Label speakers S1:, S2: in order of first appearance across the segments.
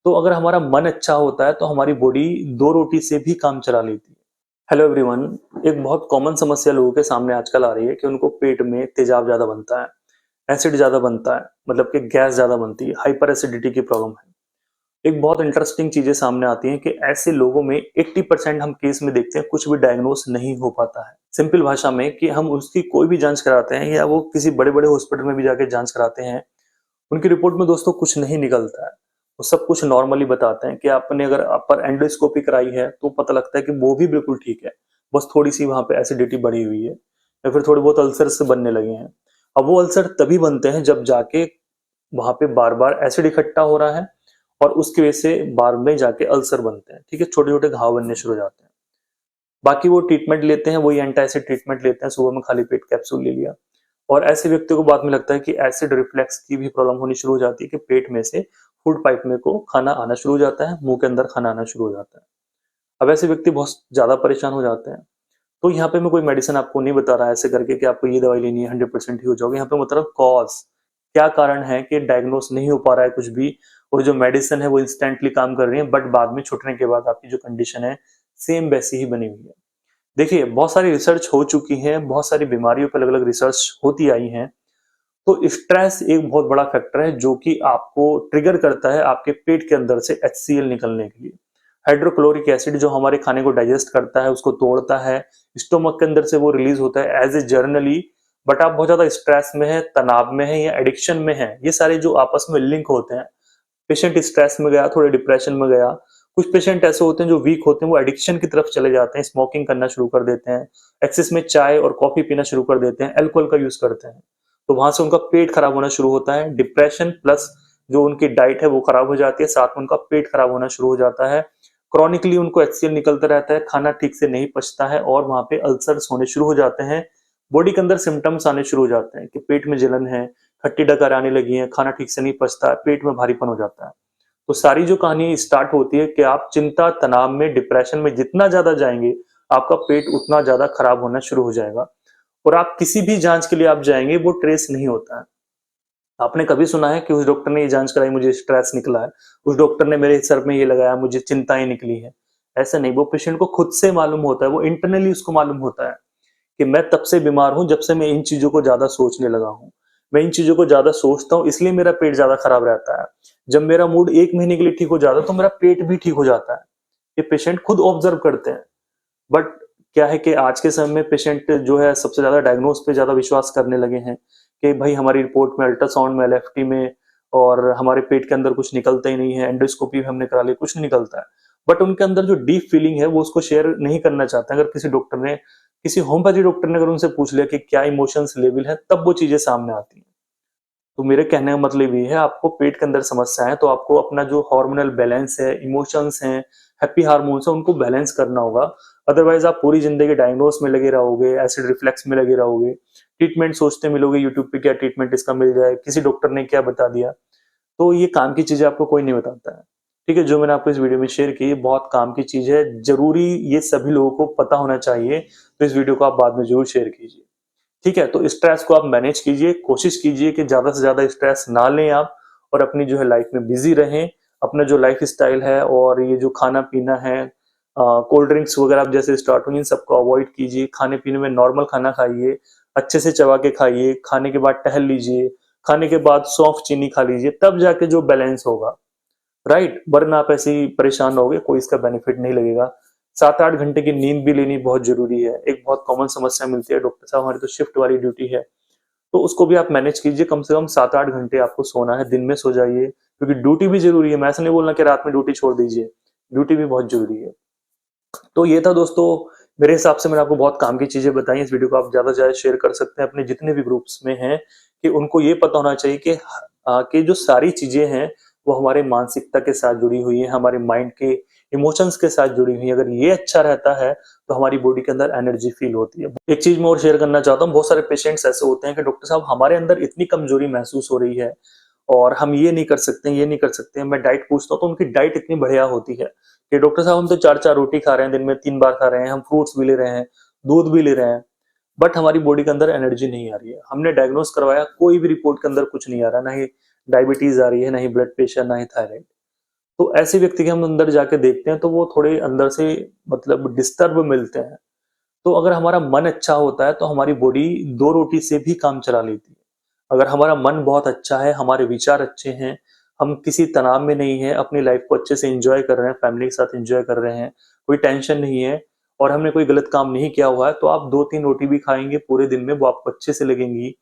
S1: तो अगर हमारा मन अच्छा होता है तो हमारी बॉडी दो रोटी से भी काम चला लेती है। Hello everyone. एक बहुत कॉमन समस्या लोगों के सामने आजकल आ रही है कि उनको पेट में तेजाब ज्यादा बनता है, एसिड ज्यादा बनता है, मतलब कि गैस ज्यादा बनती है, हाइपर एसिडिटी की प्रॉब्लम है। एक बहुत इंटरेस्टिंग चीजें सामने आती हैं कि ऐसे लोगों में 80% हम केस में देखते हैं कुछ भी डायग्नोस नहीं हो पाता है। सिंपल भाषा में कि हम उसकी कोई भी जांच कराते हैं या वो किसी बड़े बड़े हॉस्पिटल में भी जाके जांच कराते हैं, उनकी रिपोर्ट में दोस्तों कुछ नहीं निकलता है। वो सब कुछ नॉर्मली बताते हैं कि आपने अगर आप पर एंडोस्कोपी कराई है तो पता लगता है कि वो भी बिल्कुल ठीक है, बस थोड़ी सी वहां पे एसिडिटी बढ़ी हुई है या फिर थोड़े बहुत अल्सर से बनने लगे हैं। अब वो अल्सर तभी बनते हैं जब जाके वहां पे बार बार एसिड इकट्ठा हो रहा है और उसकी वजह से बार में जाके अल्सर बनते हैं, ठीक है, छोटे छोटे घाव बनने शुरू हो जाते हैं। बाकी वो ट्रीटमेंट लेते हैं, वही एंटी एसिड ट्रीटमेंट लेते हैं, सुबह में खाली पेट कैप्सूल ले लिया। और ऐसे व्यक्ति को बाद में लगता है कि एसिड रिफ्लेक्स की भी प्रॉब्लम होनी शुरू हो जाती है कि पेट में से फूड पाइप में को खाना आना शुरू हो जाता है, मुंह के अंदर खाना आना शुरू हो जाता है। अब ऐसे व्यक्ति बहुत ज्यादा परेशान हो जाते हैं। तो यहाँ पे मैं कोई मेडिसिन आपको नहीं बता रहा ऐसे करके कि आपको ये दवाई लेनी है 100% ही हो जाओगे। यहाँ पे मतलब कॉज क्या कारण है कि डायग्नोस नहीं हो पा रहा है कुछ भी, और जो मेडिसिन है वो इंस्टेंटली काम कर रही है बट बाद में छुटने के बाद आपकी जो कंडीशन है सेम वैसी ही बनी हुई है। देखिए बहुत सारी रिसर्च हो चुकी है, बहुत सारी बीमारियों पर अलग अलग रिसर्च होती आई है। तो स्ट्रेस एक बहुत बड़ा फैक्टर है जो कि आपको ट्रिगर करता है आपके पेट के अंदर से HCl निकलने के लिए। हाइड्रोक्लोरिक एसिड जो हमारे खाने को डाइजेस्ट करता है, उसको तोड़ता है, स्टोमक के अंदर से वो रिलीज होता है एज ए जर्नली। बट आप बहुत ज्यादा स्ट्रेस में है, तनाव में है या एडिक्शन में है, ये सारे जो आपस में लिंक होते हैं। पेशेंट स्ट्रेस में गया, थोड़े डिप्रेशन में गया। कुछ पेशेंट ऐसे होते हैं जो वीक होते हैं, वो एडिक्शन की तरफ चले जाते हैं, स्मोकिंग करना शुरू कर देते हैं, एक्सेस में चाय और कॉफी पीना शुरू कर देते हैं, अल्कोहल का यूज करते हैं। तो वहां से उनका पेट खराब होना शुरू होता है। डिप्रेशन प्लस जो उनकी डाइट है वो खराब हो जाती है, साथ में उनका पेट खराब होना शुरू हो जाता है। क्रॉनिकली उनको HCl निकलता रहता है, खाना ठीक से नहीं पचता है और वहां पे अल्सर्स होने शुरू हो जाते हैं। बॉडी के अंदर सिम्टम्स आने शुरू हो जाते हैं कि पेट में जलन है, खट्टी डकार आने लगी है, खाना ठीक से नहीं पचता है, पेट में भारीपन हो जाता है। तो सारी जो कहानी स्टार्ट होती है कि आप चिंता तनाव में डिप्रेशन में जितना ज्यादा जाएंगे आपका पेट उतना ज्यादा खराब होना शुरू हो जाएगा। और आप किसी भी जांच के लिए आप जाएंगे वो ट्रेस नहीं होता है। आपने कभी सुना है कि उस डॉक्टर ने ये जांच कराई मुझे स्ट्रेस निकला है, उस डॉक्टर ने मेरे सर में ये लगाया मुझे चिंताएं निकली है? ऐसा नहीं, वो पेशेंट को खुद से मालूम होता है, वो इंटरनली उसको मालूम होता है कि मैं तब से बीमार हूं जब से मैं इन चीजों को ज्यादा सोचने लगा हूं। मैं इन चीजों को ज्यादा सोचता हूं इसलिए मेरा पेट ज्यादा खराब रहता है। जब मेरा मूड 1 महीने के लिए ठीक हो जाता है तो मेरा पेट भी ठीक हो जाता है। ये पेशेंट खुद ऑब्जर्व करते हैं। बट क्या है कि आज के समय में पेशेंट जो है सबसे ज्यादा डायग्नोस पे ज्यादा विश्वास करने लगे हैं कि भाई हमारी रिपोर्ट में अल्ट्रासाउंड में LFT में और हमारे पेट के अंदर कुछ निकलता ही नहीं है, एंडोस्कोपी हमने करा ली कुछ नहीं निकलता है। बट उनके अंदर जो डीप फीलिंग है वो उसको शेयर नहीं करना चाहते। अगर किसी डॉक्टर ने, किसी होम्योपैथी डॉक्टर ने अगर उनसे पूछ लिया कि क्या इमोशंस लेवल है, तब वो चीजें सामने आती हैं। तो मेरे कहने का मतलब ये है, आपको पेट के अंदर समस्या है तो आपको अपना जो हार्मोनल बैलेंस है, इमोशंस हैं, हैप्पी हार्मोन्स है, उनको बैलेंस करना होगा। अदरवाइज आप पूरी जिंदगी डायग्नोस में लगे रहोगे, एसिड रिफ्लेक्स में लगे रहोगे, ट्रीटमेंट सोचते मिलोगे यूट्यूब पे क्या ट्रीटमेंट इसका मिल जाए, किसी डॉक्टर ने क्या बता दिया। तो ये काम की चीजें आपको कोई नहीं बताता है। ठीक है, जो मैंने आपको इस वीडियो में शेयर की ये बहुत काम की चीज है, जरूरी ये सभी लोगों को पता होना चाहिए। तो इस वीडियो को आप बाद में जरूर शेयर कीजिए। ठीक है, तो स्ट्रेस को आप मैनेज कीजिए, कोशिश कीजिए कि ज्यादा से ज्यादा स्ट्रेस ना लें आप, और अपनी जो है लाइफ में बिजी रहें। अपना जो लाइफ स्टाइल है और ये जो खाना पीना है, कोल्ड ड्रिंक्स वगैरह आप जैसे स्टार्ट हुई इन सबको अवॉइड कीजिए। खाने पीने में नॉर्मल खाना खाइए, अच्छे से चबा के खाइए, खाने के बाद टहल लीजिए, खाने के बाद सौंफ चीनी खा लीजिए, तब जाके जो बैलेंस होगा। राइट, वरना आप ऐसे ही परेशान रहोगे, कोई इसका बेनिफिट नहीं लगेगा। 7-8 घंटे की नींद भी लेनी बहुत जरूरी है। एक बहुत कॉमन समस्या मिलती है, डॉक्टर साहब हमारी तो शिफ्ट वाली ड्यूटी है, तो उसको भी आप मैनेज कीजिए। कम से कम 7-8 घंटे आपको सोना है, दिन में सो जाइए, क्योंकि ड्यूटी भी जरूरी है। मैं ऐसा नहीं बोलना कि रात में ड्यूटी छोड़ दीजिए, ड्यूटी भी बहुत जरूरी है। तो ये था दोस्तों, मेरे हिसाब से मैंने आपको बहुत काम की चीजें बताई। इस वीडियो को आप ज्यादा से ज्यादा शेयर कर सकते हैं अपने जितने भी ग्रुप्स में हैं, कि उनको ये पता होना चाहिए कि जो सारी चीजें हैं वो हमारे मानसिकता के साथ जुड़ी हुई है, हमारे माइंड के इमोशंस के साथ जुड़ी हुई है। अगर ये अच्छा रहता है तो हमारी बॉडी के अंदर एनर्जी फील होती है। एक चीज मैं और शेयर करना चाहता हूँ, बहुत सारे पेशेंट्स ऐसे होते हैं कि डॉक्टर साहब हमारे अंदर इतनी कमजोरी महसूस हो रही है और हम ये नहीं कर सकते, ये नहीं कर सकते। मैं डाइट पूछता हूँ तो उनकी डाइट इतनी बढ़िया होती है कि डॉक्टर साहब हम तो 4-4 रोटी खा रहे हैं, दिन में 3 बार खा रहे हैं, हम फ्रूट्स भी ले रहे हैं, दूध भी ले रहे हैं, बट हमारी बॉडी के अंदर एनर्जी नहीं आ रही है। हमने डायग्नोस करवाया, कोई भी रिपोर्ट के अंदर कुछ नहीं आ रहा, ना ही डायबिटीज आ रही है, ना ही ब्लड प्रेशर, ना ही थायराइड। तो ऐसे व्यक्ति के हम अंदर जाके देखते हैं तो वो थोड़े अंदर से मतलब डिस्टर्ब मिलते हैं। तो अगर हमारा मन अच्छा होता है तो हमारी बॉडी 2 रोटी से भी काम चला लेती है। अगर हमारा मन बहुत अच्छा है, हमारे विचार अच्छे हैं, हम किसी तनाव में नहीं हैं, अपनी लाइफ को अच्छे से एन्जॉय कर रहे हैं, फैमिली के साथ एन्जॉय कर रहे हैं, कोई टेंशन नहीं है और हमने कोई गलत काम नहीं किया हुआ है, तो आप 2-3 रोटी भी खाएँगे पूरे दिन में, वो आपको अच्छे से लगेंगी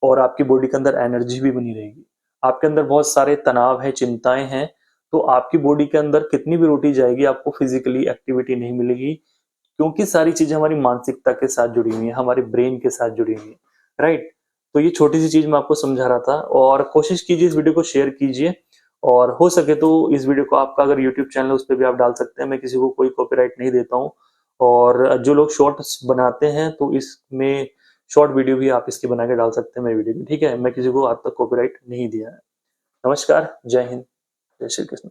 S1: और आपकी बॉडी के अंदर एनर्जी भी बनी रहेगी। आपके अंदर बहुत सारे तनाव हैं, चिंताएँ हैं, तो आपकी बॉडी के अंदर कितनी भी रोटी जाएगी, आपको फिज़िकली एक्टिविटी नहीं मिलेगी क्योंकि सारी चीज़ें हमारी मानसिकता के साथ जुड़ी हुई हैं, हमारे ब्रेन के साथ जुड़ी हुई हैं, राइट? तो ये छोटी-सी चीज़ मैं आपको समझा रहा था और कोशिश कीजिए इस वीडियो को शेयर कीजिए और हो सके तो इस वीडियो को आपका अगर यूट्यूब चैनल है, उस पे भी आप डाल सकते हैं। मैं किसी को कोई कॉपीराइट नहीं देता हूँ और जो लोग शॉर्ट्स बनाते हैं, तो इसमें शॉर्ट वीडियो भी आप इसकी बना के डाल सकते हैं मेरी वीडियो में, ठीक है? मैं किसी को आज तक कॉपीराइट नहीं दिया है। नमस्कार, जय हिंद, जय श्री कृष्ण।